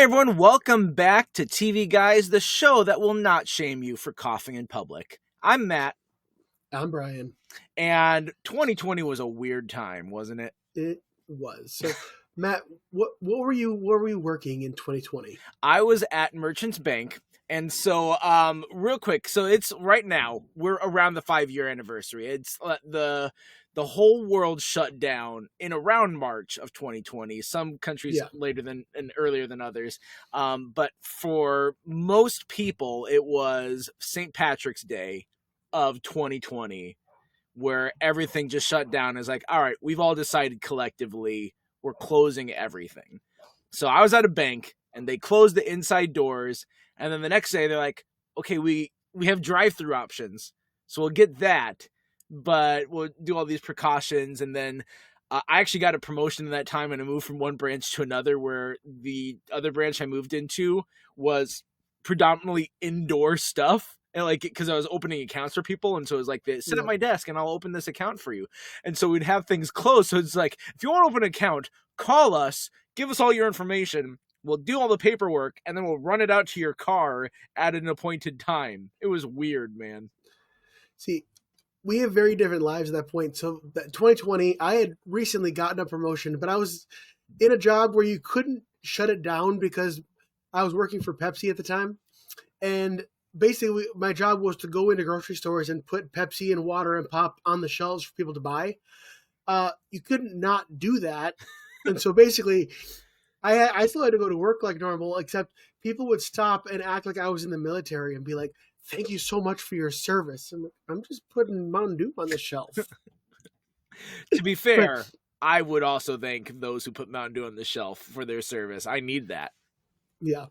everyone, welcome back to TV Guys, the show that will not shame you for coughing in public. I'm Matt, I'm Brian. and 2020 was a weird time, wasn't it? It was. So, Matt, what were you working in 2020? I was at Merchants Bank, and so real quick, so it's right now we're around the 5-year anniversary. It's the whole world shut down in around March of 2020. Some countries later than and earlier than others. But for most people, it was St. Patrick's Day of 2020, where everything just shut down. It's like, all right, we've all decided collectively we're closing everything. So I was at a bank and they closed the inside doors. And then the next day they're like, okay, we have drive-through options. So we'll get that, but we'll do all these precautions. And then I actually got a promotion in that time and I moved from one branch to another, where the other branch I moved into was predominantly indoor stuff. And like, because I was opening accounts for people, and so it was like, sit at my desk and I'll open this account for you. And so we'd have things closed. So it's like, if you want to open an account, call us, give us all your information. We'll do all the paperwork, and then we'll run it out to your car at an appointed time. It was weird, man. See, we have very different lives at that point. So, 2020, I had recently gotten a promotion, but I was in a job where you couldn't shut it down because I was working for Pepsi at the time. And basically, my job was to go into grocery stores and put Pepsi and water and pop on the shelves for people to buy. You couldn't not do that. And so basically, I still had to go to work like normal, except people would stop and act like I was in the military and be like, thank you so much for your service. I'm just putting Mountain Dew on the shelf. To be fair, I would also thank those who put Mountain Dew on the shelf for their service. I need that. Yeah.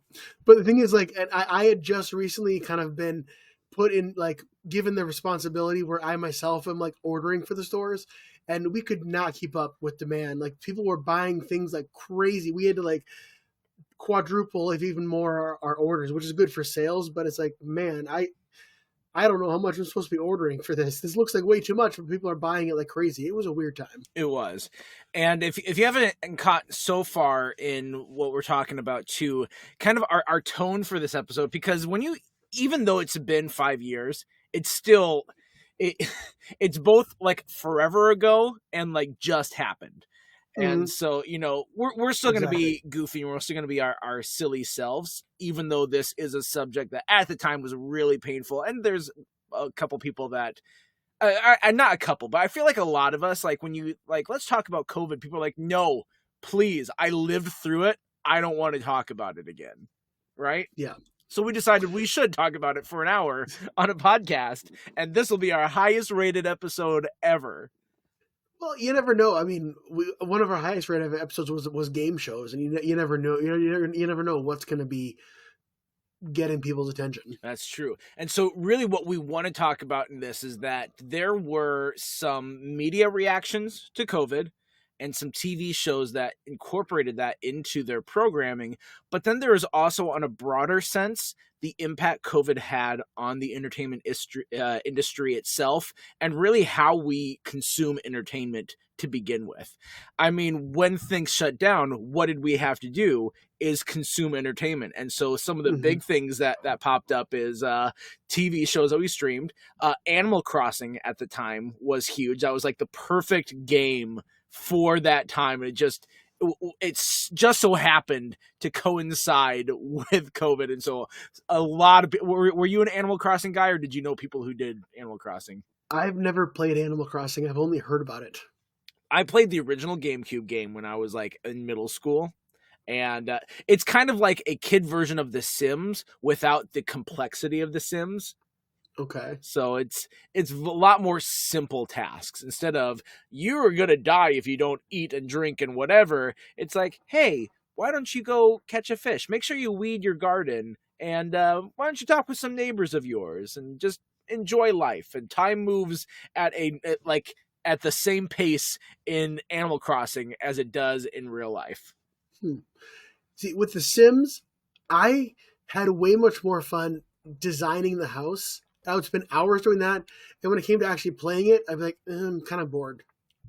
But the thing is, like, I had just recently kind of been put in, like, given the responsibility where I myself am, like, ordering for the stores, and we could not keep up with demand. Like, people were buying things like crazy. We had to, like, quadruple, if even more, our orders, which is good for sales. But it's like, man, I don't know how much I'm supposed to be ordering for this. This looks like way too much, but people are buying it like crazy. It was a weird time. It was. And if you haven't caught so far in what we're talking about too, kind of our tone for this episode, because even though it's been 5 years, it's still, it's both like forever ago and like just happened. And so, we're still going to be goofy, and we're still going to be our silly selves, even though this is a subject that at the time was really painful. And there's a couple people that, not a couple, but I feel like a lot of us, like when you like, let's talk about COVID, people are like, no, please, I lived through it. I don't want to talk about it again. Right? Yeah. So we decided we should talk about it for an hour on a podcast, and this will be our highest rated episode ever. Well, you never know. I mean, one of our highest rated episodes was game shows, and you never know. You never know what's going to be getting people's attention. That's true. And so really what we want to talk about in this is that there were some media reactions to COVID and some TV shows that incorporated that into their programming. But then there is also, on a broader sense, the impact COVID had on the entertainment industry itself, and really how we consume entertainment to begin with. I mean, when things shut down, what did we have to do is consume entertainment. And so some of the big things that popped up is TV shows that we streamed. Animal Crossing at the time was huge. That was like the perfect game for that time. It's just so happened to coincide with COVID. And so a lot of people, were you an Animal Crossing guy, or did you know people who did Animal Crossing? I've never played Animal Crossing. I've only heard about it. I played the original GameCube game when I was like in middle school. And it's kind of like a kid version of The Sims without the complexity of The Sims. Okay. So it's a lot more simple tasks. Instead of, you are going to die if you don't eat and drink and whatever, it's like, hey, why don't you go catch a fish? Make sure you weed your garden. And why don't you talk with some neighbors of yours and just enjoy life? And time moves at the same pace in Animal Crossing as it does in real life. See, with The Sims, I had way much more fun designing the house. I would spend hours doing that. And when it came to actually playing it, I'd be like, I'm kind of bored.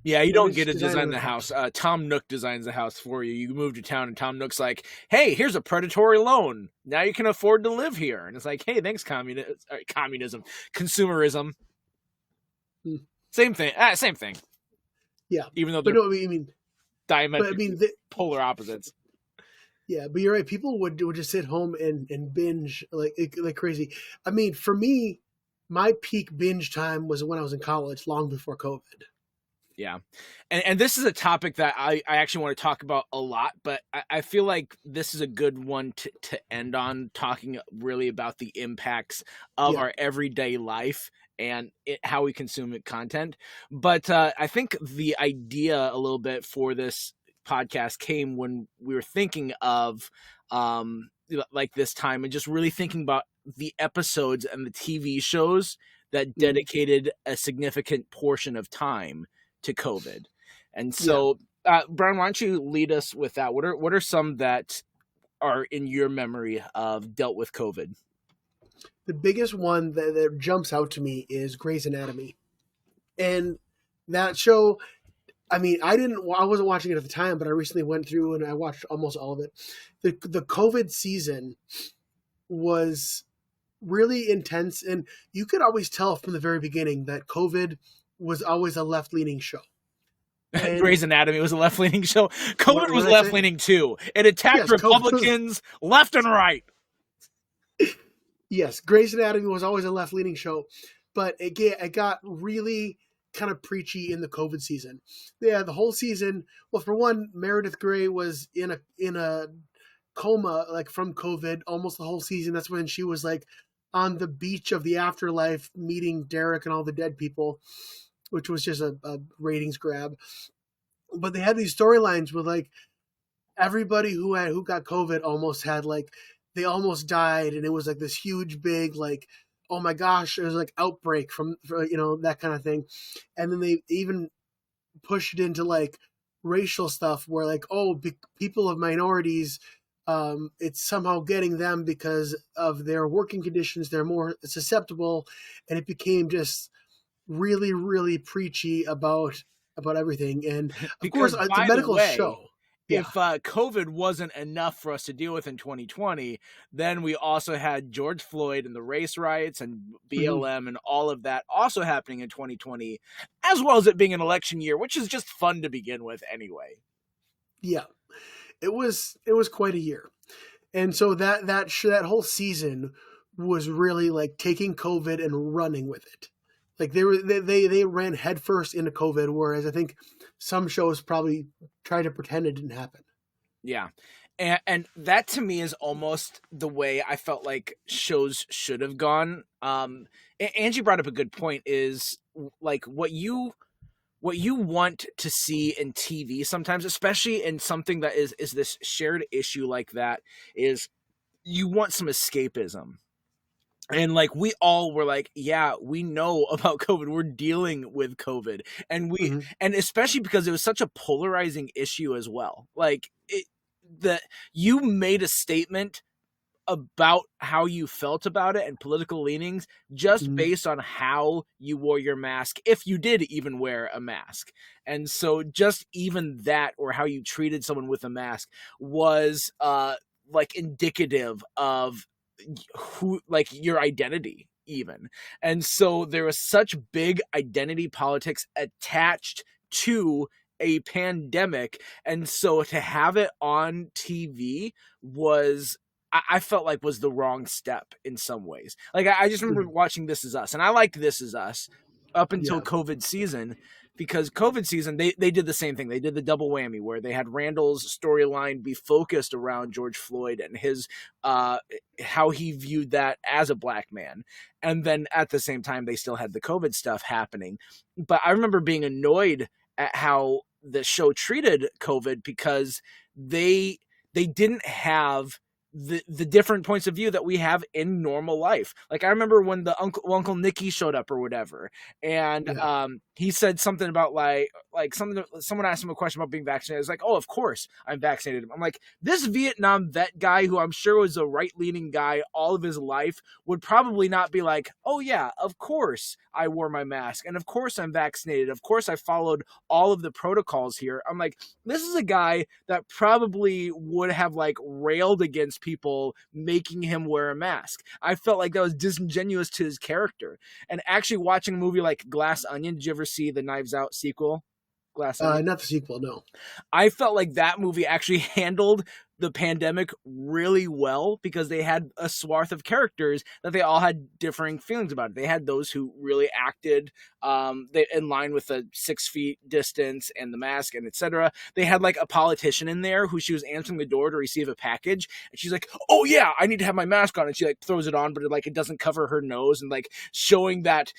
Yeah, you don't get Vintage to design design of the the house. house. Tom Nook designs the house for you. You move to town, and Tom Nook's like, "Hey, here's a predatory loan. Now you can afford to live here." And it's like, "Hey, thanks, communism, consumerism, Hmm. same thing. Same thing. Yeah, Even though but they're no, I mean, but I diametrically mean, polar opposites." yeah, but you're right. People would just sit home and binge like crazy. I mean, for me, my peak binge time was when I was in college, long before COVID. Yeah. And this is a topic that I actually want to talk about a lot, but I feel like this is a good one to end on, talking really about the impacts of Yeah, our everyday life and how we consume content. But I think the idea a little bit for this podcast came when we were thinking of like this time and just really thinking about the episodes and the TV shows that hmm dedicated a significant portion of time to COVID. And yeah. so, Brian, why don't you lead us with that? What are some that are in your memory of dealt with COVID? The biggest one that jumps out to me is Grey's Anatomy, and that show. I mean, I wasn't watching it at the time, but I recently went through and I watched almost all of it. The COVID season was really intense, and you could always tell from the very beginning that COVID was always a left leaning show. And Grey's Anatomy was a left leaning show. COVID what was did I left say? leaning too. It attacked Yes, COVID was. Republicans left and right. Yes, Grey's Anatomy was always a left leaning show, but it got really kind of preachy in the COVID season. Yeah, the whole season. Well, for one, Meredith Grey was in a coma like from COVID almost the whole season. That's when she was like on the beach of the afterlife meeting Derek and all the dead people, which was just a ratings grab. But they had these storylines with like everybody who got COVID almost had like they almost died, and it was like this huge big like oh my gosh, it was like outbreak from that kind of thing, and then they even pushed it into like racial stuff where like people of minorities, it's somehow getting them because of their working conditions, they're more susceptible, and it became just really really preachy about everything. And of course Because, it's a by the medical way, show. Yeah. if COVID wasn't enough for us to deal with in 2020, then we also had George Floyd and the race riots and Mhm. BLM and all of that also happening in 2020, as well as it being an election year, which is just fun to begin with anyway. Yeah, it was quite a year, and so that whole season was really like taking COVID and running with it. Like they ran headfirst into COVID, whereas I think some shows probably tried to pretend it didn't happen. Yeah. And that to me is almost the way I felt like shows should have gone. Angie brought up a good point is like what you want to see in TV sometimes, especially in something that is this shared issue like that, is you want some escapism. And like we all were like, yeah, we know about COVID. We're dealing with COVID. Hmm. And especially because it was such a polarizing issue as well. Like the you made a statement about how you felt about it and political leanings just Hmm. based on how you wore your mask, if you did even wear a mask. And so just even that, or how you treated someone with a mask, was like indicative of who, like, your identity even. And so there was such big identity politics attached to a pandemic, and so to have it on TV was, I felt like, was the wrong step in some ways. Like I just remember watching This Is Us, and I liked This Is Us up until Yeah. COVID season, because COVID season they did the same thing. They did the double whammy where they had Randall's storyline be focused around George Floyd and his how he viewed that as a black man, and then at the same time they still had the COVID stuff happening. But I remember being annoyed at how the show treated COVID, because they didn't have the different points of view that we have in normal life. Like I remember when the Uncle Nicky showed up or whatever, and Yeah. he said something about like something. Someone asked him a question about being vaccinated. It's like, oh, of course I'm vaccinated. I'm like, this Vietnam vet guy who I'm sure was a right leaning guy all of his life would probably not be like, oh yeah, of course I wore my mask, and of course I'm vaccinated. Of course I followed all of the protocols here. I'm like, this is a guy that probably would have like railed against people making him wear a mask. I felt like that was disingenuous to his character. And actually watching a movie like Glass Onion, did you ever see the Knives Out sequel? Glass Onion? Not the sequel, no. I felt like that movie actually handled the pandemic really well because they had a swath of characters that they all had differing feelings about it. They had those who really acted in line with the 6 feet distance and the mask and etc. They had like a politician in there who she was answering the door to receive a package, and she's like, oh yeah, I need to have my mask on, and she like throws it on, but it doesn't cover her nose, and like showing that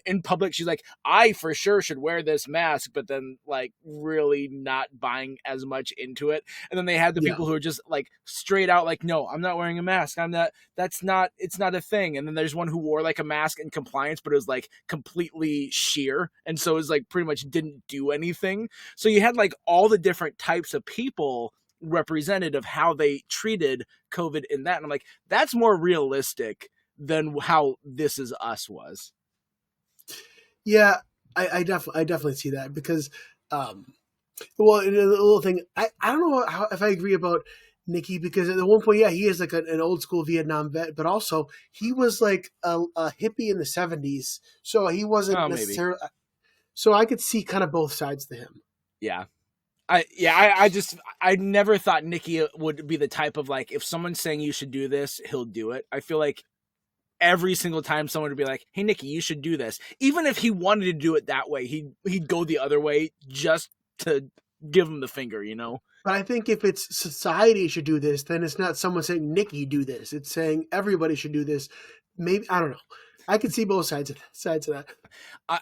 in public she's like, I for sure should wear this mask, but then like really not buying as much into it. And then they had the people who are just like straight out like, no, I'm not wearing a mask, it's not a thing. And then there's one who wore like a mask in compliance, but it was like completely sheer, and so it was like pretty much didn't do anything. So you had like all the different types of people represented of how they treated COVID in that, and I'm like, that's more realistic than how This Is Us was. Yeah, I definitely see that because well, the little thing, I don't know if I agree about Nicky, because at one point, yeah, he is like an old school Vietnam vet, but also he was like a hippie in the 70s, so he wasn't necessarily. Maybe. So I could see kind of both sides to him. Yeah. I never thought Nicky would be the type of like, if someone's saying you should do this, he'll do it. I feel like every single time someone would be like, hey Nicky, you should do this, even if he wanted to do it that way, he'd go the other way just to give him the finger, you know? But I think if it's society should do this, then it's not someone saying Nicky do this. It's saying everybody should do this. Maybe, I don't know. I can see both sides of that.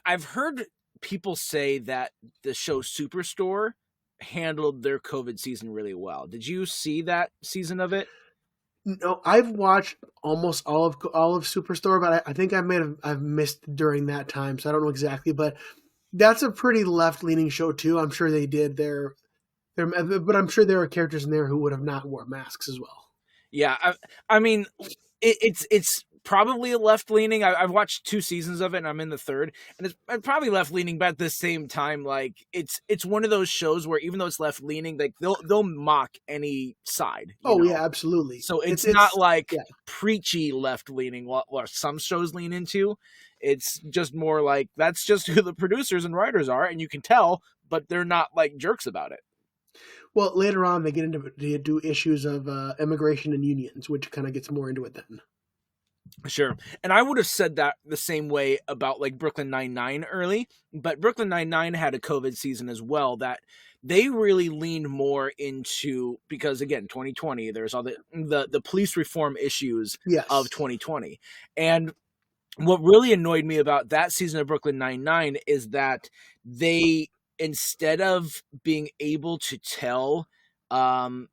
I've heard people say that the show Superstore handled their COVID season really well. Did you see that season of it? No, I've watched almost all of Superstore, but I think I've missed during that time, so I don't know exactly. But that's a pretty left leaning show too. I'm sure they did their, but I'm sure there are characters in there who would have not worn masks as well. Yeah, I mean, it's probably left leaning. I've watched 2 seasons of it, and I'm in the 3rd, and it's probably left leaning. But at the same time, like it's one of those shows where even though it's left leaning, like they'll mock any side. Oh yeah, absolutely. So it's not like preachy left leaning, what some shows lean into. It's just more like that's just who the producers and writers are, and you can tell, but they're not like jerks about it. Well, later on they do issues of immigration and unions, which kind of gets more into it then. Sure. And I would have said that the same way about like Brooklyn Nine-Nine early, but Brooklyn Nine-Nine had a COVID season as well that they really leaned more into, because again, 2020, there's all the police reform issues of 2020. And what really annoyed me about that season of Brooklyn Nine-Nine is that they, instead of being able to tell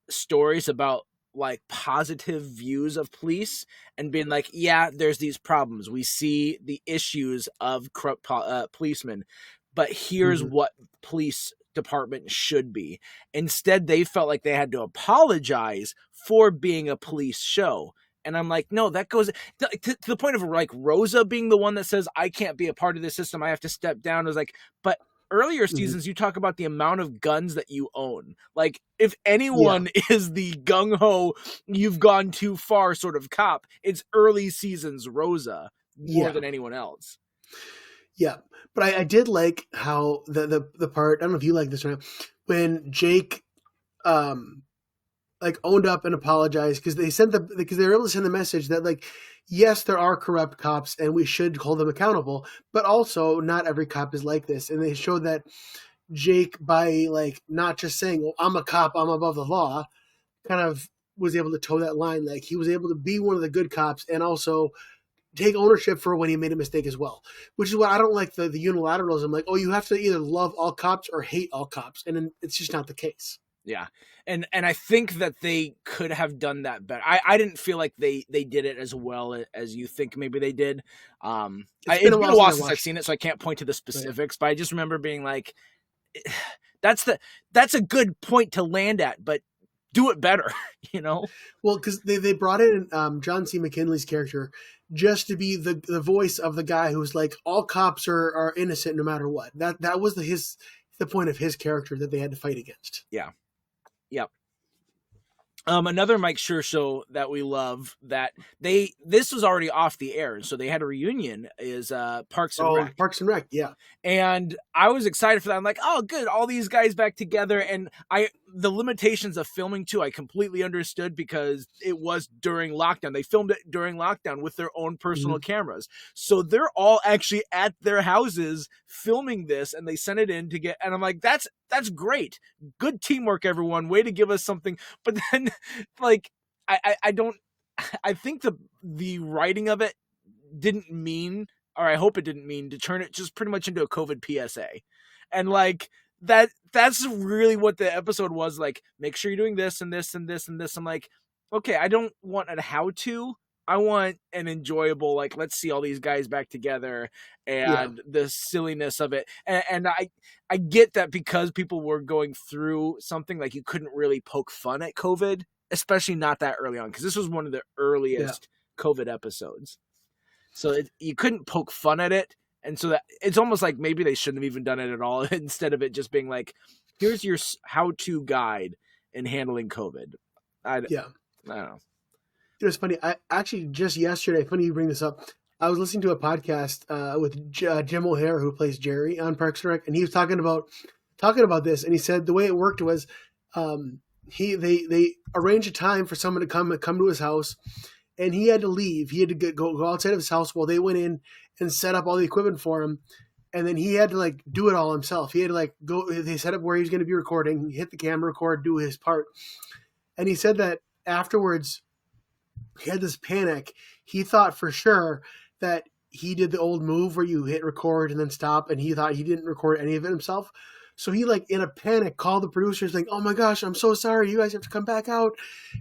stories about like positive views of police and being like, yeah, there's these problems, we see the issues of corrupt policemen, but here's what police department should be. Instead, they felt like they had to apologize for being a police show. And I'm like, no, that goes to the point of like Rosa being the one that says, I can't be a part of this system, I have to step down. I was like, but earlier seasons, you talk about the amount of guns that you own. Like, if anyone is the gung-ho, you've gone too far sort of cop, it's early seasons Rosa more than anyone else. Yeah, but I did like how the part, I don't know if you like this or not, when Jake like owned up and apologized because they were able to send the message that like, yes, there are corrupt cops and we should hold them accountable, but also not every cop is like this. And they showed that Jake, by like not just saying, well, I'm a cop, I'm above the law, kind of was able to toe that line. Like he was able to be one of the good cops and also take ownership for when he made a mistake as well, which is what I don't like, the unilateralism. Like, oh, you have to either love all cops or hate all cops. And it's just not the case. Yeah. And I think that they could have done that better. I didn't feel like they did it as well as you think maybe they did. It's been It's a been while a since while I since I've watched seen it, so I can't point to the it. Right. specifics, but I just remember being like, that's that's a good point to land at, but do it better, you know? Well, because they brought in John C. McKinley's character just to be the voice of the guy who's like, all cops are innocent no matter what. That was the point of his character that they had to fight against. Yeah. Yep. Another Mike Schur show that we love that this was already off the air, so they had a reunion is Parks and Rec. Parks and Rec, yeah. And I was excited for that. I'm like, oh, good, all these guys back together. And the limitations of filming too, I completely understood because it was during lockdown. They filmed it during lockdown with their own personal cameras. So they're all actually at their houses filming this, and they sent it in to get. And I'm like, that's great, good teamwork, everyone. Way to give us something. But then, like, I don't. I think the writing of it didn't mean, or I hope it didn't mean, to turn it just pretty much into a COVID PSA. And like that's really what the episode was. Like, make sure you're doing this and this and this and this. I'm like, okay, I don't want a how to. I want an enjoyable, like, let's see all these guys back together and the silliness of it. And I get that because people were going through something, like, you couldn't really poke fun at COVID, especially not that early on, because this was one of the earliest COVID episodes. So you couldn't poke fun at it. And so that it's almost like maybe they shouldn't have even done it at all instead of it just being like, here's your how-to guide in handling COVID. I don't know. It was funny. I actually just yesterday, funny you bring this up, I was listening to a podcast with Jim O'Hare, who plays Jerry on Parks and Rec, and he was talking about this, and he said the way it worked was they arranged a time for someone to come to his house, and he had to leave. He had to go outside of his house while they went in and set up all the equipment for him, and then he had to like do it all himself. He had to like go. They set up where he was going to be recording, hit the camera, record, do his part, and he said that afterwards he had this panic. He thought for sure that he did the old move where you hit record and then stop, and he thought he didn't record any of it himself. So he, like, in a panic, called the producers like, oh my gosh, I'm so sorry. You guys have to come back out.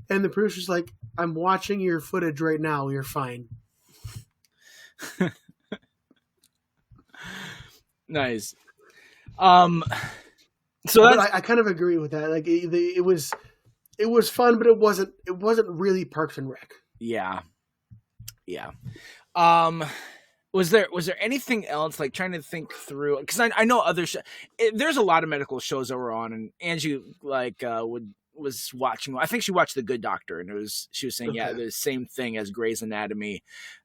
And the producer's like, I'm watching your footage right now. You're fine. Nice. So I kind of agree with that. Like, it was fun, but it wasn't really Parks and Rec. Yeah. Was there anything else, like, trying to think through, because I know other there's a lot of medical shows that were on, and Angie like was watching. I think she watched The Good Doctor, and she was saying the same thing as Grey's Anatomy,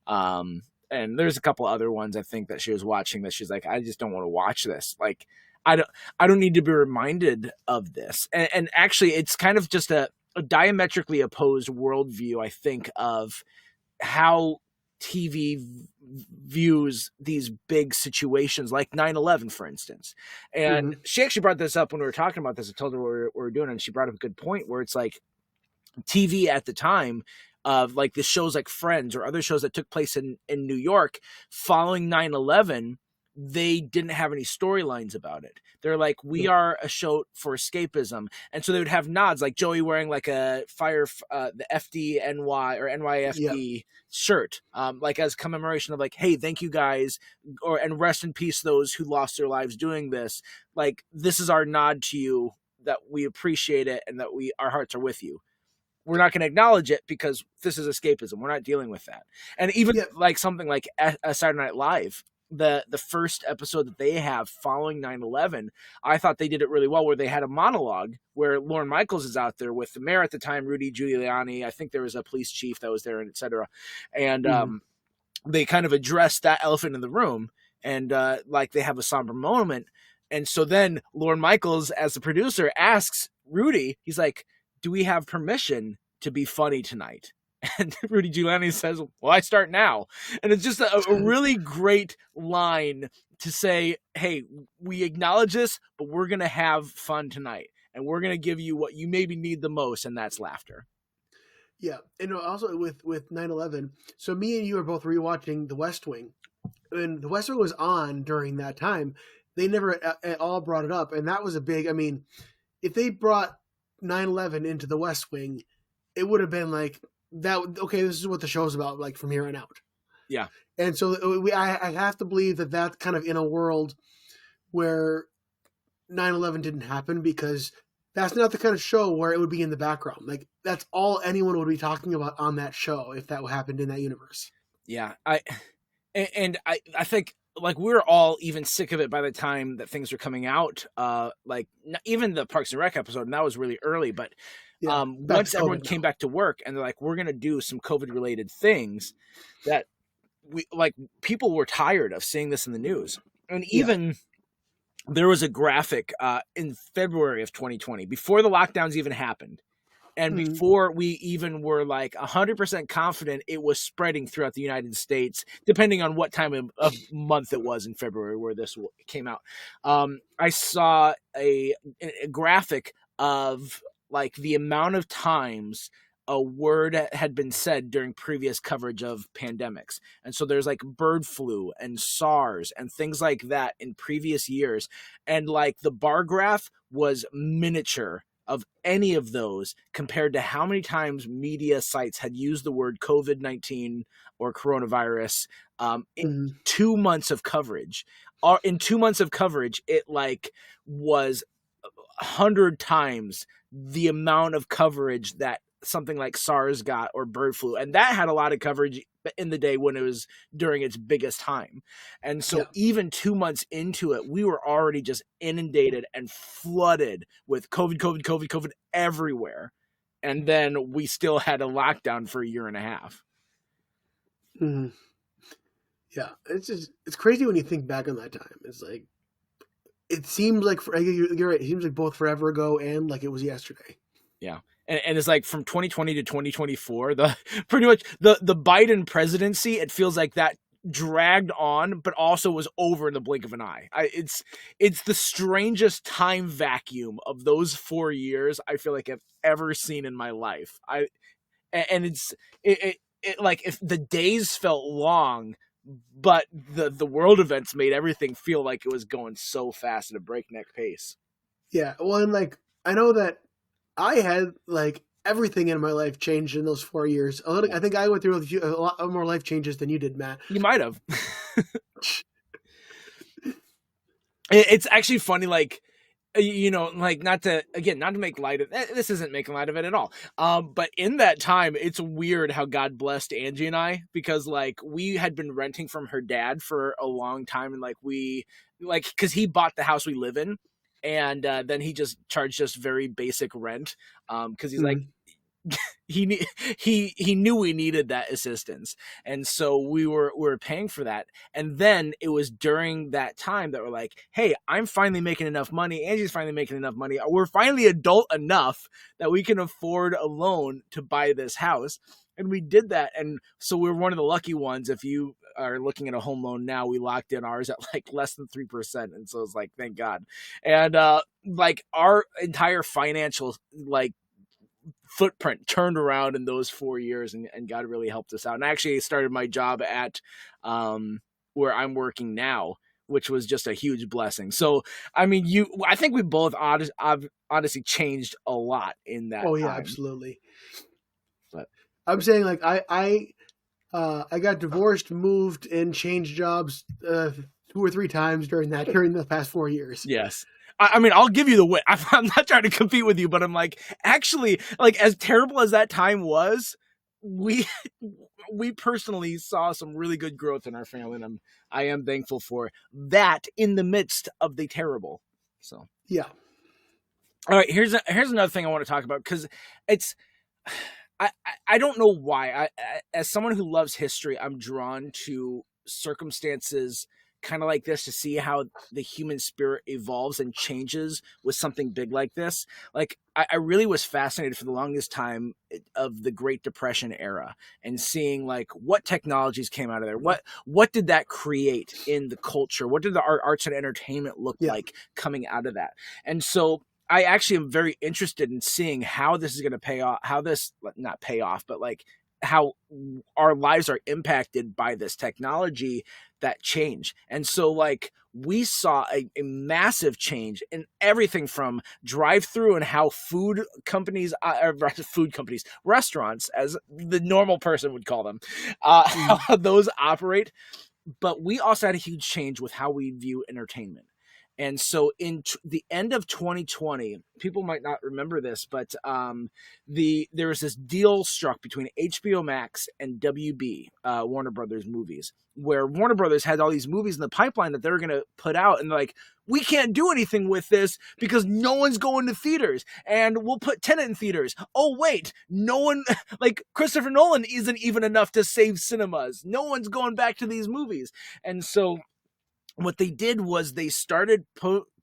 and there's a couple other ones I think that she was watching that she's like, I just don't want to watch this. Like, I don't need to be reminded of this, and actually it's kind of just a diametrically opposed worldview, I think, of how TV views these big situations like 9/11, for instance. And she actually brought this up when we were talking about this. I told her what we were doing, and she brought up a good point where it's like TV at the time of like the shows like Friends or other shows that took place in New York following 9/11, they didn't have any storylines about it. They're like, we are a show for escapism. And so they would have nods, like Joey wearing like a the FDNY or NYFD shirt, like as commemoration of like, hey, thank you guys, and rest in peace those who lost their lives doing this. Like, this is our nod to you, that we appreciate it and that our hearts are with you. We're not going to acknowledge it because this is escapism. We're not dealing with that. And even like something like Saturday Night Live, the first episode that they have following 9/11, I thought they did it really well, where they had a monologue where Lorne Michaels is out there with the mayor at the time, Rudy Giuliani. I think there was a police chief that was there, and et cetera. And they kind of addressed that elephant in the room, and like they have a somber moment. And so then Lorne Michaels, as the producer, asks Rudy, he's like, do we have permission to be funny tonight? And Rudy Giuliani says, well, I start now. And it's just a really great line to say, hey, we acknowledge this, but we're going to have fun tonight. And we're going to give you what you maybe need the most, and that's laughter. Yeah. And also with 9/11, so me and you are both rewatching The West Wing. And The West Wing was on during that time. They never at all brought it up. And that was a big, I mean, if they brought 9/11 into the West Wing, it would have been like that. Okay, this is what the show's about, like from here on out. Yeah. And so I have to believe that that's kind of in a world where 9/11 didn't happen, because that's not the kind of show where it would be in the background. Like that's all anyone would be talking about on that show if that happened in that universe. Yeah. I think like we were all even sick of it by the time that things were coming out. Like even the Parks and Rec episode, and that was really early, but Yeah, once everyone came back to work and they're like, we're going to do some COVID related things, that we like, people were tired of seeing this in the news. And even there was a graphic in February of 2020, before the lockdowns even happened, and before we even were like 100% confident it was spreading throughout the United States, depending on what time of month it was in February where this came out. I saw a graphic of like the amount of times a word had been said during previous coverage of pandemics. And so there's like bird flu and SARS and things like that in previous years. And like the bar graph was miniature of any of those compared to how many times media sites had used the word COVID-19 or coronavirus in 2 months of coverage. In 2 months of coverage, it like was 100 times the amount of coverage that something like SARS got, or bird flu. And that had a lot of coverage in the day when it was during its biggest time. And so even 2 months into it, we were already just inundated and flooded with COVID everywhere. And then we still had a lockdown for a year and a half. Yeah. It's crazy when you think back on that time. It's like, it seems like, you're right, it seems like both forever ago and like it was yesterday. Yeah. And it's like from 2020 to 2024, pretty much the Biden presidency, it feels like that dragged on, but also was over in the blink of an eye. It's the strangest time vacuum of those 4 years I feel like I've ever seen in my life. It like, if the days felt long, but the world events made everything feel like it was going so fast at a breakneck pace. Yeah. Well, and like, I know that I had like everything in my life changed in those 4 years. I think I went through a lot more life changes than you did, Matt. You might have. It's actually funny, like, you know, like not to make light of this, isn't making light of it at all. But in that time, it's weird how God blessed Angie and I, because like we had been renting from her dad for a long time, and like because he bought the house we live in. And then he just charged us very basic rent because he's like, he knew we needed that assistance, and so we were paying for that. And then it was during that time that we're like, hey, I'm finally making enough money, Angie's finally making enough money, we're finally adult enough that we can afford a loan to buy this house. And we did that. And so we're one of the lucky ones. If you are looking at a home loan now, we locked in ours at like less than 3%. And so it's like, thank God. And like our entire financial like footprint turned around in those 4 years, and God really helped us out. And I actually started my job at where I'm working now, which was just a huge blessing. So, I mean, I think we both honestly changed a lot in that time. Absolutely. But I'm saying, like, I got divorced, moved, and changed jobs 2 or 3 times during the past 4 years. Yes. I mean, I'll give you the win. I'm not trying to compete with you, but I'm like, actually, like, as terrible as that time was, we personally saw some really good growth in our family, and I am thankful for that in the midst of the terrible. So yeah. All right, here's another thing I want to talk about, because it's I don't know why. As someone who loves history, I'm drawn to circumstances kind of like this to see how the human spirit evolves and changes with something big like this. Like, I really was fascinated for the longest time of the Great Depression era, and seeing like what technologies came out of there. What did that create in the culture? What did the arts and entertainment look like coming out of that? And so I actually am very interested in seeing how this is going to pay off, not pay off, but like how our lives are impacted by this technology that change. And so like we saw a massive change in everything from drive-through and how restaurants, as the normal person would call them, how those operate. But we also had a huge change with how we view entertainment. And so in the end of 2020, people might not remember this, but there was this deal struck between HBO Max and WB, Warner Brothers movies, where Warner Brothers had all these movies in the pipeline that they were going to put out. And they're like, we can't do anything with this because no one's going to theaters, and we'll put Tenet in theaters. Oh, wait, no one, like Christopher Nolan isn't even enough to save cinemas. No one's going back to these movies. And so what they did was they started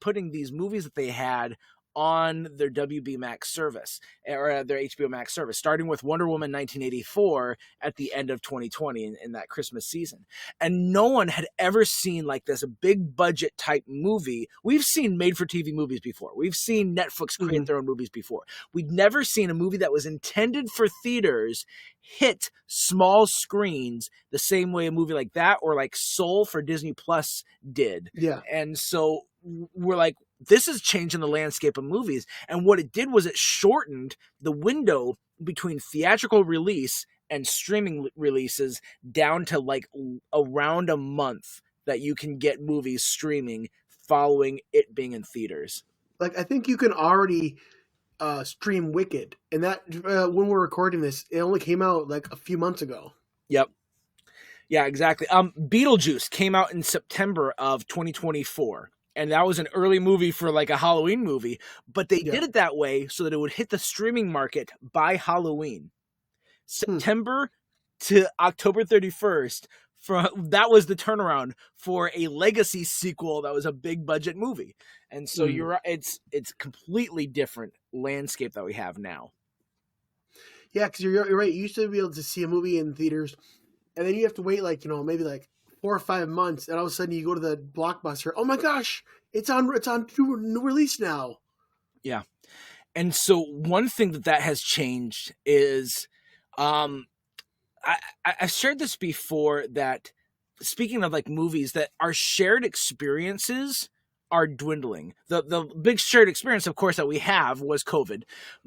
putting these movies that they had on their WB Max service, or their HBO Max service, starting with Wonder Woman 1984 at the end of 2020 in that Christmas season. And no one had ever seen like this, a big budget type movie. We've seen made for TV movies before. We've seen Netflix create their own movies before. We'd never seen a movie that was intended for theaters hit small screens the same way a movie like that, or like Soul for Disney Plus did. Yeah. And so we're like, this is changing the landscape of movies. And what it did was it shortened the window between theatrical release and streaming releases down to like around a month that you can get movies streaming following it being in theaters. Like, I think you can already stream Wicked, and that when we're recording this, it only came out like a few months ago. Yep. Yeah, exactly. Beetlejuice came out in September of 2024. And that was an early movie for like a Halloween movie, but they did it that way so that it would hit the streaming market by Halloween. September to October 31st, that was the turnaround for a legacy sequel that was a big budget movie. And so you're right, it's completely different landscape that we have now. Yeah, because you're right. You used to be able to see a movie in theaters, and then you have to wait like, maybe like 4 or 5 months, and all of a sudden you go to the Blockbuster. Oh my gosh, it's on new release now. Yeah, and so one thing that has changed is, I've shared this before, that speaking of like movies, that our shared experiences are dwindling. The big shared experience, of course, that we have was COVID,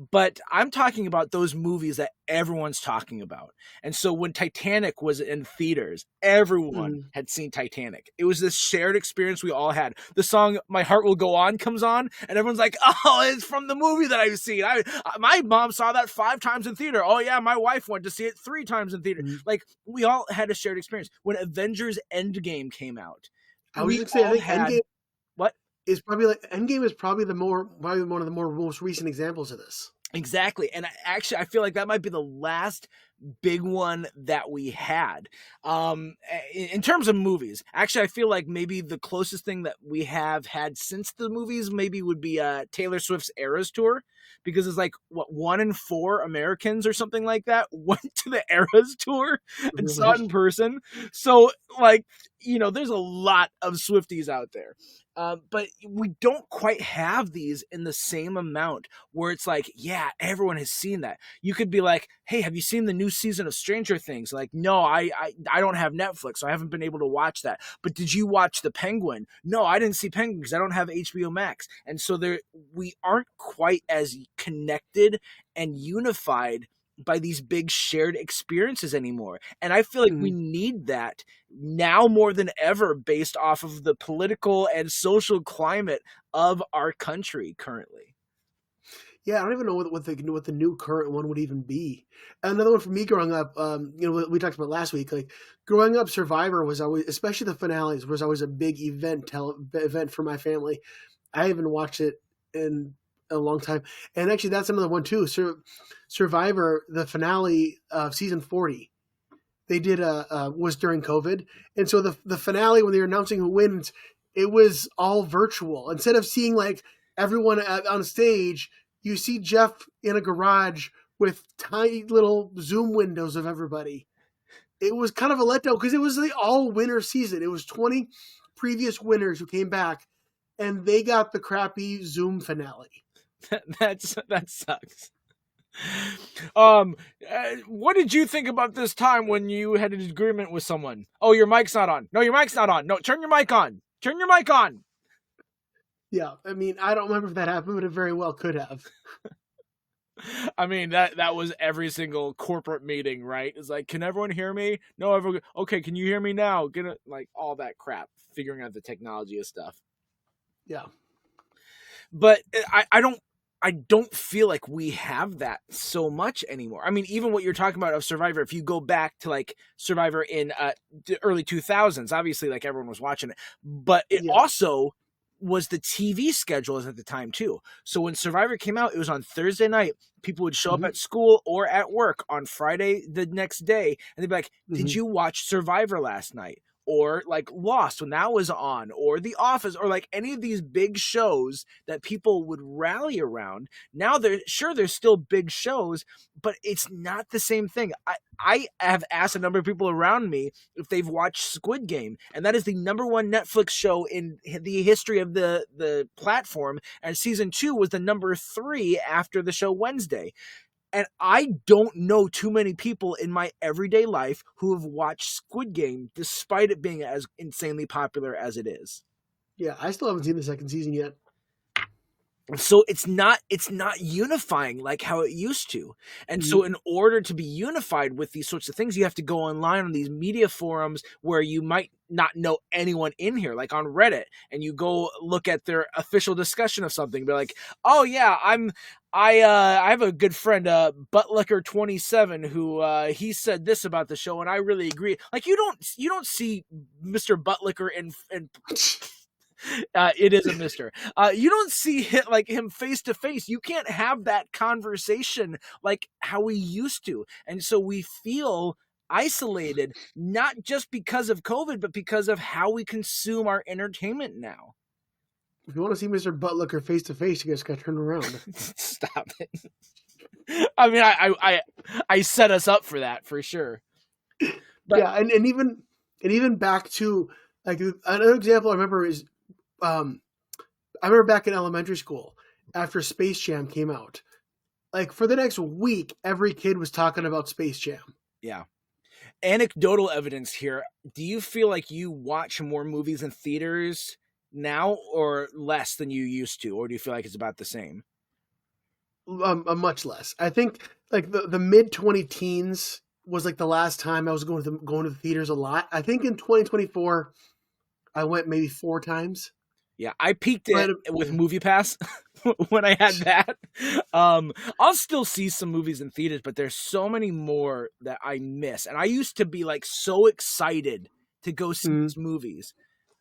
but I'm talking about those movies that everyone's talking about. And so when Titanic was in theaters, everyone had seen Titanic. It was this shared experience we all had. The song "My Heart Will Go On" comes on, and everyone's like, "Oh, it's from the movie that I've seen. My mom saw that 5 times in theater. Oh yeah, my wife went to see it 3 times in theater." Like, we all had a shared experience. When Avengers Endgame came out, I was going to say, I think Endgame. What is probably like Endgame is probably one of the most recent examples of this. Exactly. And I feel like that might be the last big one that we had. In terms of movies, actually, I feel like maybe the closest thing that we have had since the movies maybe would be Taylor Swift's Eras Tour, because it's like, what, 1 in 4 Americans or something like that went to the Eras Tour and saw it in person. So, like, there's a lot of Swifties out there. But we don't quite have these in the same amount where it's like, yeah, everyone has seen that. You could be like, hey, have you seen the new season of Stranger Things? Like, no, I don't have Netflix, so I haven't been able to watch that. But did you watch The Penguin? No, I didn't see Penguin because I don't have HBO Max. And so we aren't quite as connected and unified by these big shared experiences anymore. And I feel like we need that now more than ever, based off of the political and social climate of our country currently. Yeah, I don't even know what the new current one would even be. Another one for me growing up, we talked about last week, like growing up, Survivor was always, especially the finales, was always a big event for my family. I haven't watched it in a long time. And actually, that's another one too. Survivor, the finale of season 40, they did was during COVID, and so the finale, when they were announcing who wins, it was all virtual. Instead of seeing like everyone on stage, you see Jeff in a garage with tiny little Zoom windows of everybody. It was kind of a letdown because it was the all winner season. It was 20 previous winners who came back, and they got the crappy Zoom finale. That sucks. um, what did you think about this time when you had an agreement with someone? Oh, your mic's not on. No, your mic's not on. No, turn your mic on. Turn your mic on. Yeah, I mean, I don't remember if that happened, but it very well could have. I mean, that was every single corporate meeting, right? It's like, can everyone hear me? No, everyone. Okay, can you hear me now? Get it, like all that crap, figuring out the technology of stuff. Yeah. But I don't feel like we have that so much anymore. I mean, even what you're talking about of Survivor, if you go back to like Survivor in the early 2000s, obviously like everyone was watching it, but it Yeah. also was the TV schedules at the time too. So when Survivor came out, it was on Thursday night. People would show up Mhm. at school or at work on Friday the next day, and they'd be like, "Did Mhm. you watch Survivor last night?" Or like Lost when that was on, or The Office, or like any of these big shows that people would rally around. Now there's still big shows, but it's not the same thing. I have asked a number of people around me if they've watched Squid Game, and that is the number one Netflix show in the history of the platform, and season 2 was the number 3 after the show Wednesday. And I don't know too many people in my everyday life who have watched Squid Game, despite it being as insanely popular as it is. Yeah, I still haven't seen the second season yet. So it's not unifying like how it used to. And so in order to be unified with these sorts of things, you have to go online on these media forums where you might not know anyone in here, like on Reddit, and you go look at their official discussion of something, be like, oh yeah, I have a good friend, Buttlicker27, who he said this about the show, and I really agree. Like you don't see Mr. Buttlicker in it is a mister. You don't see him face to face. You can't have that conversation like how we used to. And so we feel isolated, not just because of COVID, but because of how we consume our entertainment now. If you want to see Mr. Buttlooker face to face, you guys got to turn around. Stop it. I mean, I set us up for that for sure. But yeah, and even back to like another example I remember is I remember back in elementary school after Space Jam came out. Like for the next week, every kid was talking about Space Jam. yeah. Anecdotal evidence here. Do you feel like you watch more movies in theaters now or less than you used to, or do you feel like it's about the same? Much less. I think like the mid 20 teens was like the last time I was going to the theaters a lot. I think in 2024 I went maybe 4 times. Yeah, I peaked it with yeah. Movie Pass when I had that. I'll still see some movies in theaters, but there's so many more that I miss. And I used to be like so excited to go see these movies.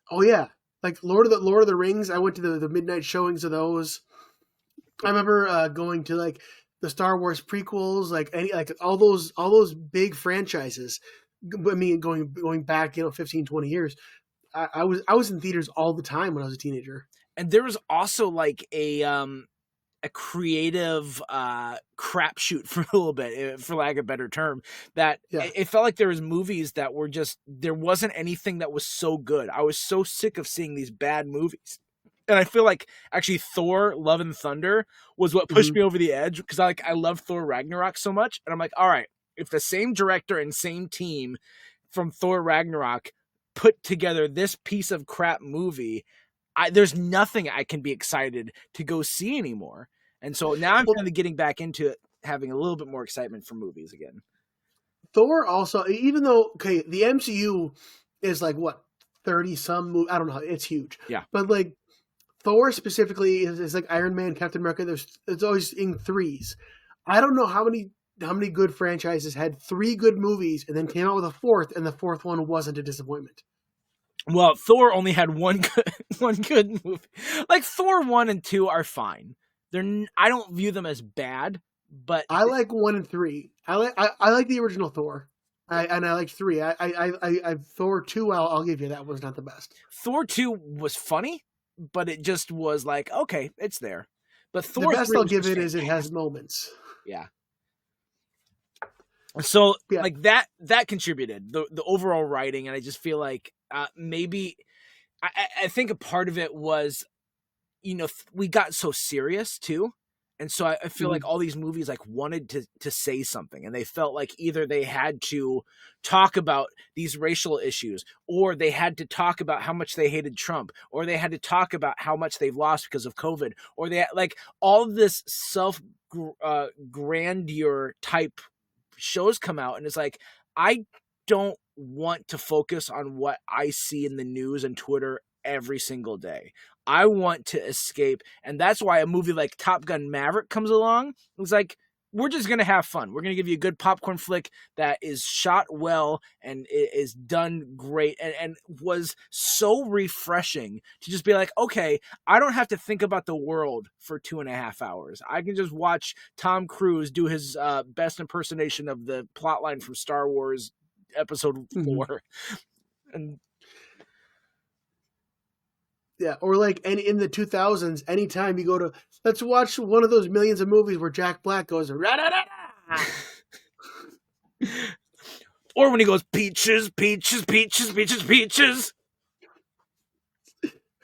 Oh yeah, like Lord of the Rings. I went to the midnight showings of those. I remember going to like the Star Wars prequels, like all those big franchises. I mean, going back 15, 20 years. I was in theaters all the time when I was a teenager. And there was also like a creative crapshoot for a little bit, for lack of a better term, that it felt like there was movies that were just, there wasn't anything that was so good. I was so sick of seeing these bad movies. And I feel like actually Thor Love and Thunder was what pushed me over the edge, because I love Thor Ragnarok so much. And I'm like, all right, if the same director and same team from Thor Ragnarok put together this piece of crap movie, there's nothing I can be excited to go see anymore. And so now I'm kind of getting back into it, having a little bit more excitement for movies again. Thor also, even though, okay, the MCU is like what, 30 some movies, I don't know, it's huge. Yeah. But like Thor specifically is like Iron Man, Captain America, it's always in threes. I don't know how many good franchises had 3 good movies and then came out with a 4th, and the 4th one wasn't a disappointment. Well, Thor only had one good movie. Like Thor 1 and 2 are fine. I don't view them as bad, but I like 1 and 3. I like the original Thor. I like 3. I Thor 2. I'll give you that was not the best. Thor 2 was funny, but it just was like, okay, it's there. But Thor, the best I'll give it is it has moments. Yeah. So like that contributed the overall writing, and I just feel like maybe I think a part of it was, we got so serious too, And so I feel like all these movies like wanted to say something, and they felt like either they had to talk about these racial issues, or they had to talk about how much they hated Trump, or they had to talk about how much they've lost because of COVID, or they like all of this self grandeur type shows come out, and it's like I don't want to focus on what I see in the news and Twitter every single day. I want to escape, and that's why a movie like Top Gun Maverick comes along. It's like, we're just going to have fun. We're going to give you a good popcorn flick that is shot well and is done great, and was so refreshing to just be like, okay, I don't have to think about the world for 2.5 hours. I can just watch Tom Cruise do his best impersonation of the plotline from Star Wars Episode 4. And yeah, or like in the 2000s, anytime you go to, let's watch one of those millions of movies where Jack Black goes, "Ra-da-da-da." Or when he goes, peaches, peaches, peaches, peaches, peaches.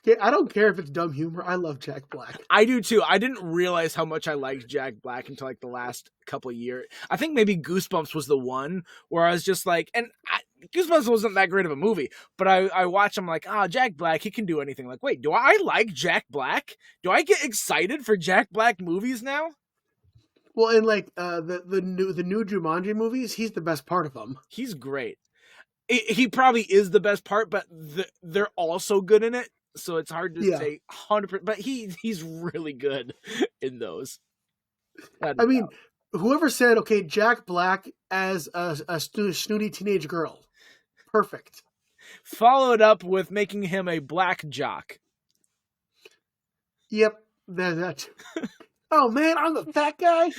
Okay, I don't care if it's dumb humor. I love Jack Black. I do too. I didn't realize how much I liked Jack Black until like the last couple of years. I think maybe Goosebumps was the one where I was just like, Goosebumps wasn't that great of a movie, but I watch him like, Jack Black, he can do anything. Like, wait, do I like Jack Black? Do I get excited for Jack Black movies now? Well, and like the new Jumanji movies, he's the best part of them. He's great. He probably is the best part, but they're all so good in it. So it's hard to say 100%, but he's really good in those. I mean, whoever said, okay, Jack Black as a snooty teenage girl, perfect. Followed up with making him a black jock. Yep, that. Oh man, I'm the fat guy.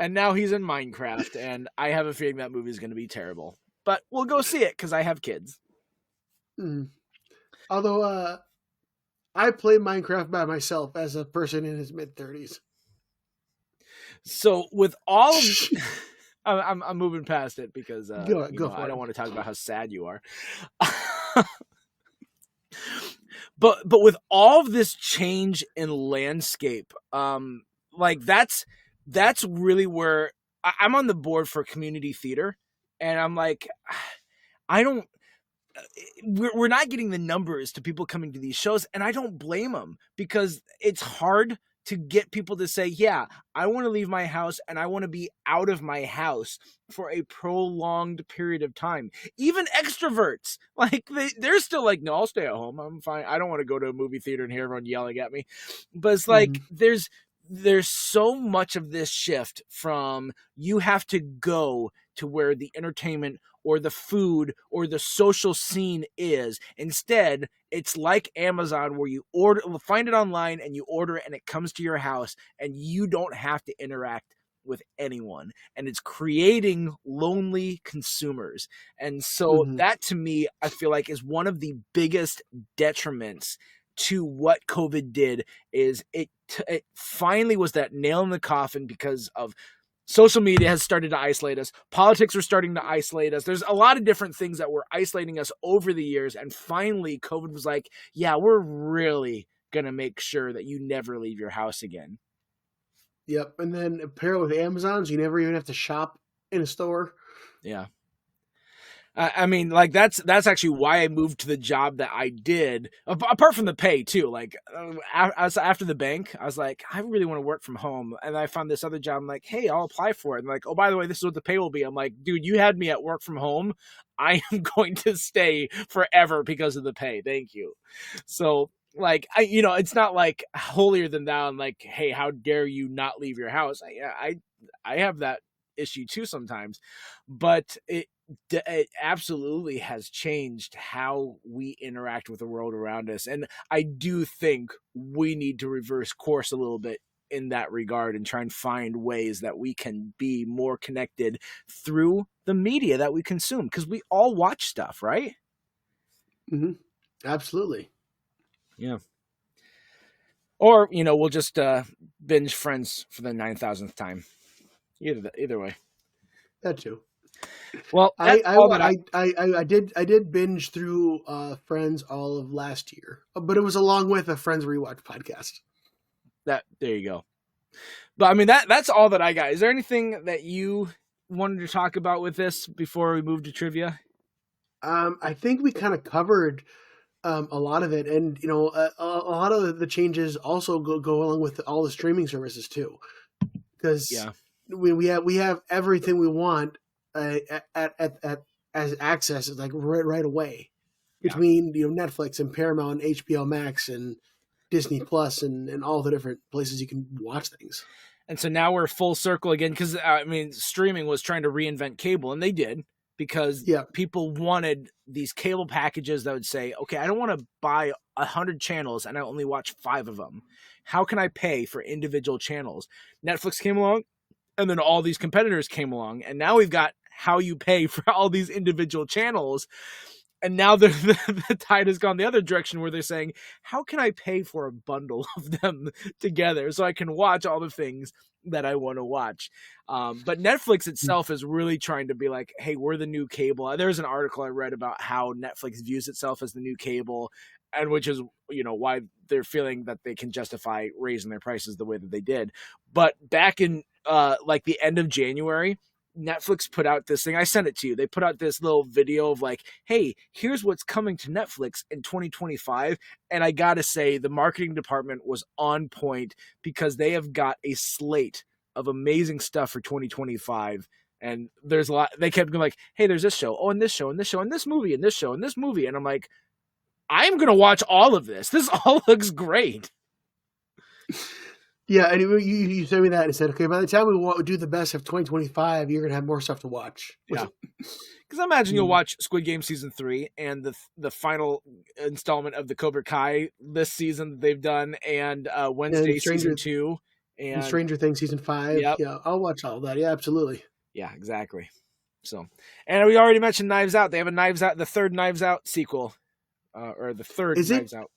And now he's in Minecraft, and I have a feeling that movie is going to be terrible. But we'll go see it because I have kids. Although I play Minecraft by myself as a person in his mid-30s. So with all of... I'm moving past it because I don't want to talk about how sad you are. But with all of this change in landscape, like that's really where I'm on the board for community theater. And I'm like, we're not getting the numbers to people coming to these shows. And I don't blame them, because it's hard to get people to say, yeah, I want to leave my house and I want to be out of my house for a prolonged period of time. Even extroverts, like they're still like, no, I'll stay at home. I'm fine. I don't want to go to a movie theater and hear everyone yelling at me. But it's like, there's so much of this shift from you have to go to where the entertainment or the food or the social scene is. Instead, it's like Amazon, where you find it online and you order it and it comes to your house and you don't have to interact with anyone. And it's creating lonely consumers. And so that, to me, I feel like is one of the biggest detriments to what COVID did. Is it finally was that nail in the coffin, because of social media has started to isolate us. Politics are starting to isolate us. There's a lot of different things that were isolating us over the years. And finally, COVID was like, yeah, we're really going to make sure that you never leave your house again. Yep. And then apparently with Amazons, you never even have to shop in a store. Yeah. I mean, like that's actually why I moved to the job that I did. Apart from the pay too. Like after the bank, I was like, I really want to work from home, and I found this other job. I'm like, hey, I'll apply for it. And like, oh, by the way, this is what the pay will be. I'm like, dude, you had me at work from home. I am going to stay forever because of the pay. Thank you. So like, it's not like holier than thou and like, hey, how dare you not leave your house? I have that issue too sometimes, but it absolutely has changed how we interact with the world around us. And I do think we need to reverse course a little bit in that regard and try and find ways that we can be more connected through the media that we consume, because we all watch stuff, right? Absolutely. Yeah. Or, we'll just binge Friends for the 9,000th time. Either way. That too. Well, I that's all that I did binge through Friends all of last year, but it was along with a Friends rewatch podcast. there you go. But I mean that's all that I got. Is there anything that you wanted to talk about with this before we move to trivia? I think we kind of covered a lot of it, and a lot of the changes also go along with all the streaming services too, because Yeah. we have everything we want at as access like right away Yeah. between Netflix and Paramount, and HBO Max, and Disney Plus, and all the different places you can watch things. And so now we're full circle again because I mean, streaming was trying to reinvent cable, and they did because Yeah. people wanted these cable packages that would say, "Okay, I don't want to buy 100 channels and I only watch 5 of them. How can I pay for individual channels?" Netflix came along, and then all these competitors came along, and now we've got how you pay for all these individual channels. And now the tide has gone the other direction where they're saying, how can I pay for a bundle of them together so I can watch all the things that I want to watch? But Netflix itself is really trying to be like, hey, we're the new cable. There's an article I read about how Netflix views itself as the new cable, and which is, why they're feeling that they can justify raising their prices the way that they did. But back in like the end of January, Netflix put out this thing. I sent it to you. They put out this little video of like, hey, here's what's coming to Netflix in 2025. And I got to say, the marketing department was on point because they have got a slate of amazing stuff for 2025. And there's a lot. They kept going like, hey, there's this show. Oh, and this show, and this show, and this movie, and this show, and this movie. And I'm like, I'm going to watch all of this. This all looks great. Yeah, and you sent me that and said, okay, by the time we do the best of 2025, you're going to have more stuff to watch. Yeah. Because I imagine you'll watch Squid Game Season 3 and the final installment of the Cobra Kai this season that they've done, and Wednesday Season 2. And Stranger Things Season 5. Yep. Yeah, I'll watch all that. Yeah, absolutely. Yeah, exactly. So, and we already mentioned Knives Out. They have the third Knives Out sequel. Or the third Knives Out.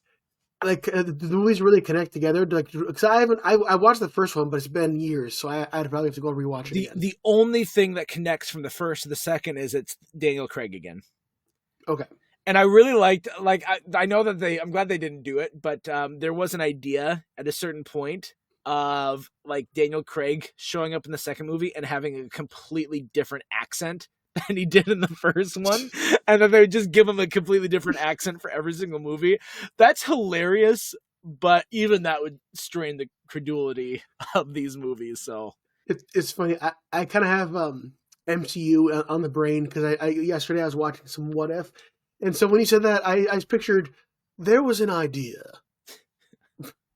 Like the movies really connect together, like because I watched the first one, but it's been years, so I'd probably have to go rewatch it again. The only thing that connects from the first to the second is it's Daniel Craig again. Okay. And I really liked, I know that I'm glad they didn't do it, but there was an idea at a certain point of like Daniel Craig showing up in the second movie and having a completely different accent than he did in the first one, and then they would just give him a completely different accent for every single movie. That's hilarious, but even that would strain the credulity of these movies. So it's funny. I kind of have MCU on the brain because I yesterday I was watching some What If, and so when you said that, I pictured there was an idea.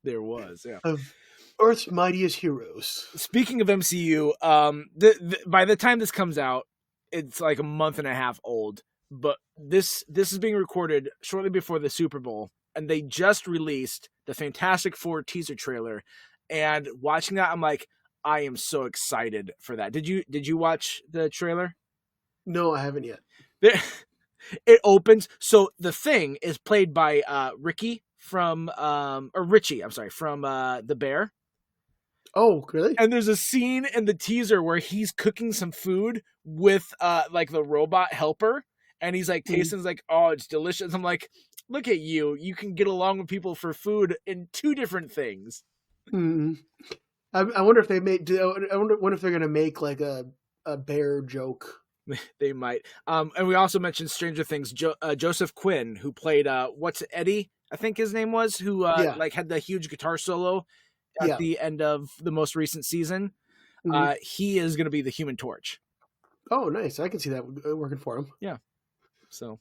There was, yeah. Of Earth's mightiest heroes. Speaking of MCU, by the time this comes out, it's like a month and a half old, but this is being recorded shortly before the Super Bowl, and they just released the Fantastic Four teaser trailer. And watching that, I'm like, I am so excited for that. Did you watch the trailer? No, I haven't yet. It opens. So the Thing is played by Richie from The Bear. Oh, really? And there's a scene in the teaser where he's cooking some food with like the robot helper, and he's like tasting, like, oh, it's delicious. I'm like, look at you. You can get along with people for food in two different things. Mm-hmm. I wonder if they I wonder if they're gonna make like a bear joke. They might. And we also mentioned Stranger Things. Joseph Quinn, what's Eddie? I think his name was, who like had the huge guitar solo at the end of the most recent season. Mm-hmm. He is going to be the Human Torch. Oh, nice. I can see that working for him. Yeah. So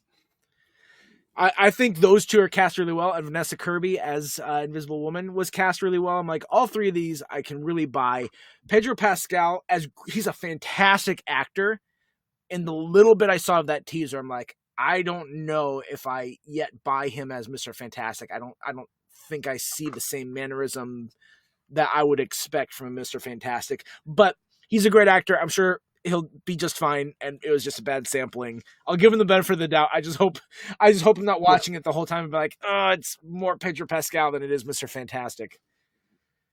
I think those two are cast really well. And Vanessa Kirby as Invisible Woman was cast really well. I'm like, all three of these I can really buy. Pedro Pascal, he's a fantastic actor. In the little bit I saw of that teaser, I'm like, I don't know if I yet buy him as Mr. Fantastic. I don't think I see the same mannerism that I would expect from a Mr. Fantastic, but he's a great actor. I'm sure he'll be just fine. And it was just a bad sampling. I'll give him the benefit of the doubt. I just hope I'm not watching it the whole time and be like, oh, it's more Pedro Pascal than it is Mr. Fantastic.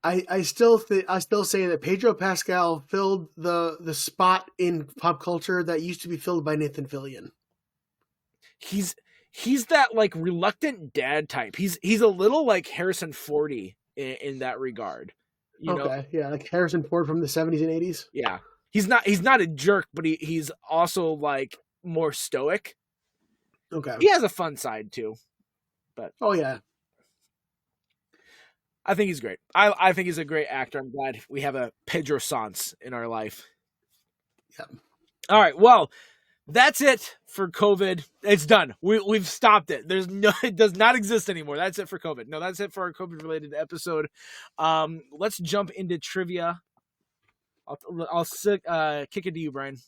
I still say that Pedro Pascal filled the spot in pop culture that used to be filled by Nathan Fillion. He's that like reluctant dad type. He's a little like Harrison Fordy in that regard. You know? Yeah, like Harrison Ford from the 70s and 80s. Yeah. He's not a jerk, but he's also like more stoic. Okay. He has a fun side too. But oh yeah. I think he's great. I think he's a great actor. I'm glad we have a Pedro Sans in our life. Yeah. All right. Well, that's it for COVID. It's done. We've stopped it. It does not exist anymore. That's it for COVID. No, that's it for our COVID related episode. Let's jump into trivia. I'll kick it to you, Brian.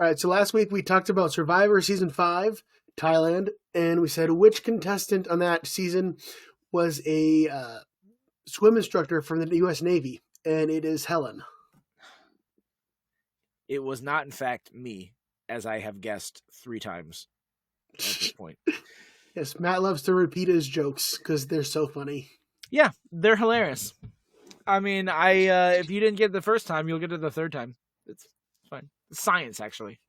All right. So last week we talked about Survivor season 5, Thailand, and we said which contestant on that season was a swim instructor from the U.S. Navy, and it is Helen. It was not, in fact, me, as I have guessed 3 times at this point. Yes, Matt loves to repeat his jokes because they're so funny. Yeah, they're hilarious. I mean, if you didn't get it the first time, you'll get it the third time. It's fine. It's science, actually.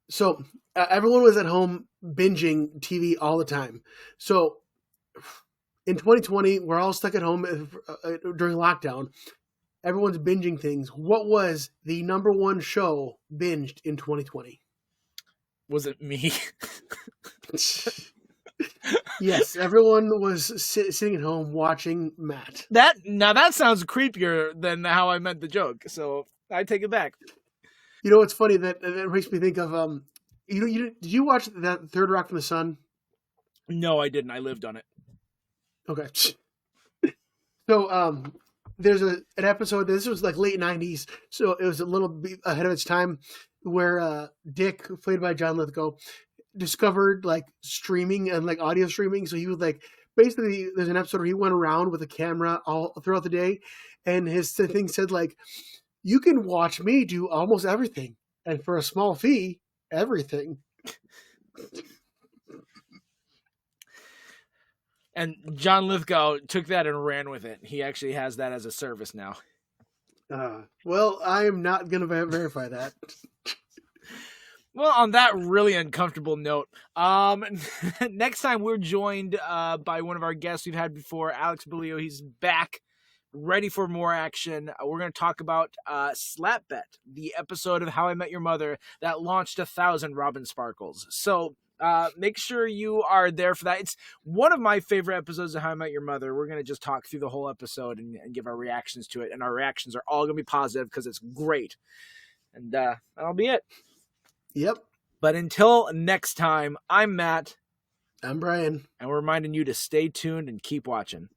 So everyone was at home binging TV all the time. So in 2020, we're all stuck at home during lockdown. Everyone's binging things. What was the number one show binged in 2020? Was it me? Yes, everyone was sitting at home watching Matt. That sounds creepier than how I meant the joke, so I take it back. You know what's funny? That makes me think of did you watch that Third Rock from the Sun? No, I didn't. I lived on it. Okay. So there's an episode. This was like late 90s, so it was a little bit ahead of its time, where Dick, played by John Lithgow, discovered like streaming and like audio streaming. So he was like, basically, there's an episode where he went around with a camera all throughout the day, and his thing said like, you can watch me do almost everything, and for a small fee, everything. And John Lithgow took that and ran with it. He actually has that as a service now. Well, I am not going to verify that. Well, on that really uncomfortable note, next time we're joined by one of our guests we've had before, Alex Balio. He's back, ready for more action. We're going to talk about Slap Bet, the episode of How I Met Your Mother that launched 1,000 Robin Sparkles. So make sure you are there for that. It's one of my favorite episodes of How I Met Your Mother. We're going to just talk through the whole episode and give our reactions to it. And our reactions are all going to be positive because it's great. And that'll be it. Yep. But until next time, I'm Matt. I'm Brian. And we're reminding you to stay tuned and keep watching.